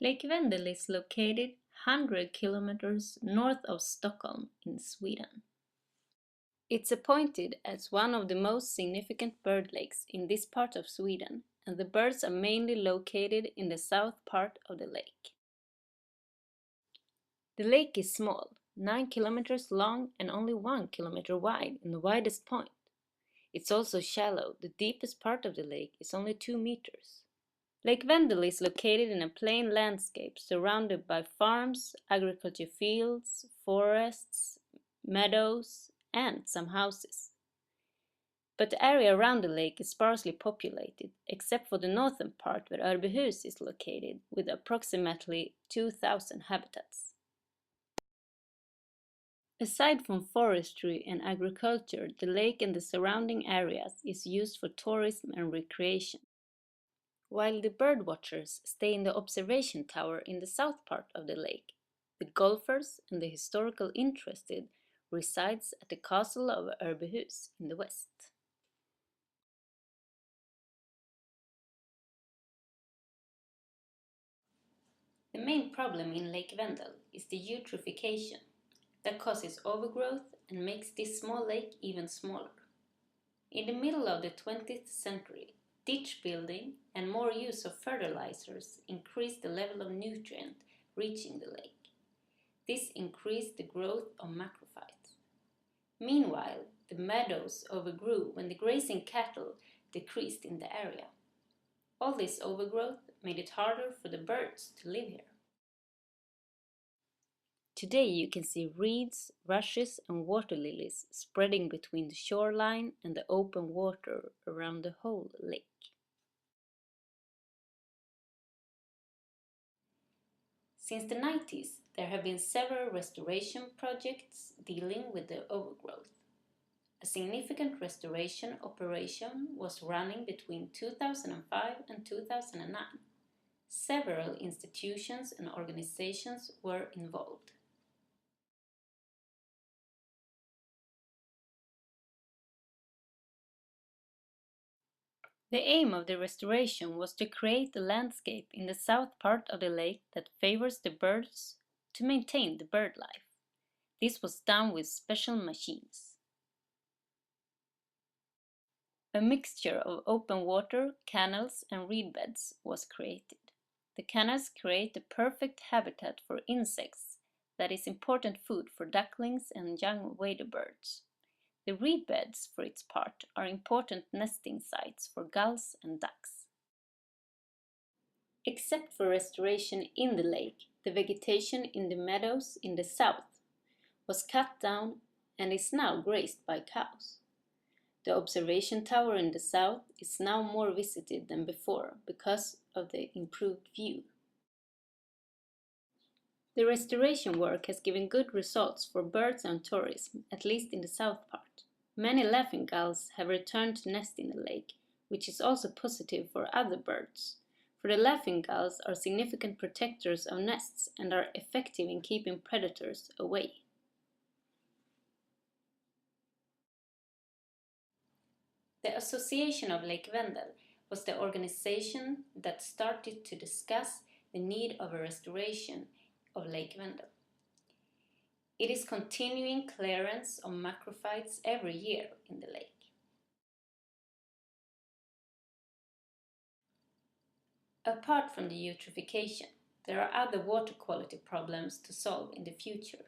LakeVendel is located 100 kilometers north of Stockholm in Sweden. It's appointed as one of the most significant bird lakes in this part of Sweden, and the birds are mainly located in the south part of the lake. The lake is small, 9 kilometers long and only 1 kilometer wide in the widest point. It's also shallow. The deepest part of the lake is only 2 meters. LakeVendel is located in a plain landscape surrounded by farms, agriculture fields, forests, meadows, and some houses. But the area around the lake is sparsely populated, except for the northern part where Örbyhus is located, with approximately 2,000 habitats. Aside from forestry and agriculture, the lake and the surrounding areas is used for tourism and recreation. While the birdwatchers stay in the observation tower in the south part of the lake, the golfers and the historical interested resides at the castle of Örbyhus in the west. The main problem in LakeVendel is the eutrophication that causes overgrowth and makes this small lake even smaller. In the middle of the 20th century, ditch building and more use of fertilizers increased the level of nutrient reaching the lake. This increased the growth of macrophytes. Meanwhile, the meadows overgrew when the grazing cattle decreased in the area. All this overgrowth made it harder for the birds to live here. Today you can see reeds, rushes and water lilies spreading between the shoreline and the open water around the whole lake. Since the 90s, there have been several restoration projects dealing with the overgrowth. A significant restoration operation was running between 2005 and 2009. Several institutions and organizations were involved. The aim of the restoration was to create a landscape in the south part of the lake that favors the birds to maintain the bird life. This was done with special machines. A mixture of open water, canals and reed beds was created. The canals create the perfect habitat for insects that is important food for ducklings and young waders. The reed beds, for its part, are important nesting sites for gulls and ducks. Except for restoration in the lake, the vegetation in the meadows in the south was cut down and is now grazed by cows. The observation tower in the south is now more visited than before because of the improved view. The restoration work has given good results for birds and tourism, at least in the south part. Many laughing gulls have returned to nest in the lake, which is also positive for other birds. For the laughing gulls are significant protectors of nests and are effective in keeping predators away. The Association of LakeVendel was the organization that started to discuss the need of a restoration of LakeVendel. It is continuing clearance of macrophytes every year in the lake. Apart from the eutrophication, there are other water quality problems to solve in the future.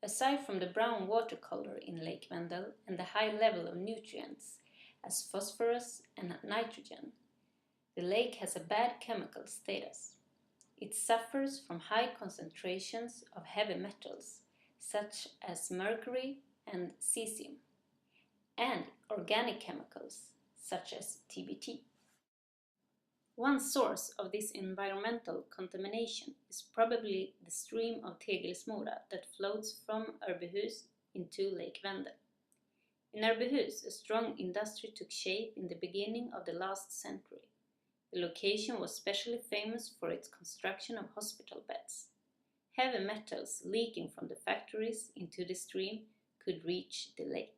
Aside from the brown water color in LakeVendel and the high level of nutrients as phosphorus and nitrogen, the lake has a bad chemical status. It suffers from high concentrations of heavy metals such as mercury and cesium, and organic chemicals such as TBT. One source of this environmental contamination is probably the stream of Tegelsmora that flows from Örbyhus into LakeVendel. In Örbyhus, a strong industry took shape in the beginning of the last century. The location was especially famous for its construction of hospital beds. Heavy metals leaking from the factories into the stream could reach the lake.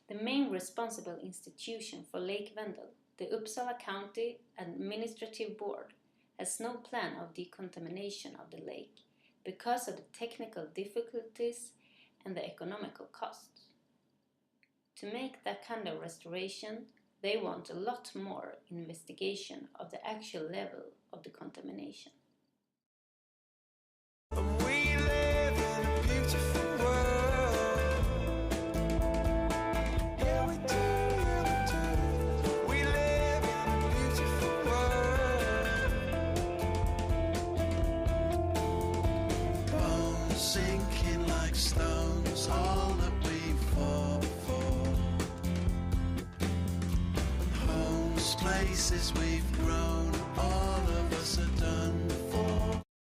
The main responsible institution for LakeVendel, the Uppsala County Administrative Board, has no plan of decontamination of the lake because of the technical difficulties and the economical costs. To make that kind of restoration, they want a lot more investigation of the actual level of the contamination. We live in a beautiful world. Yeah, we do, yeah, we do. We live in a beautiful world. Bones sinking like stones, all that we fought for. Homes, places we've grown.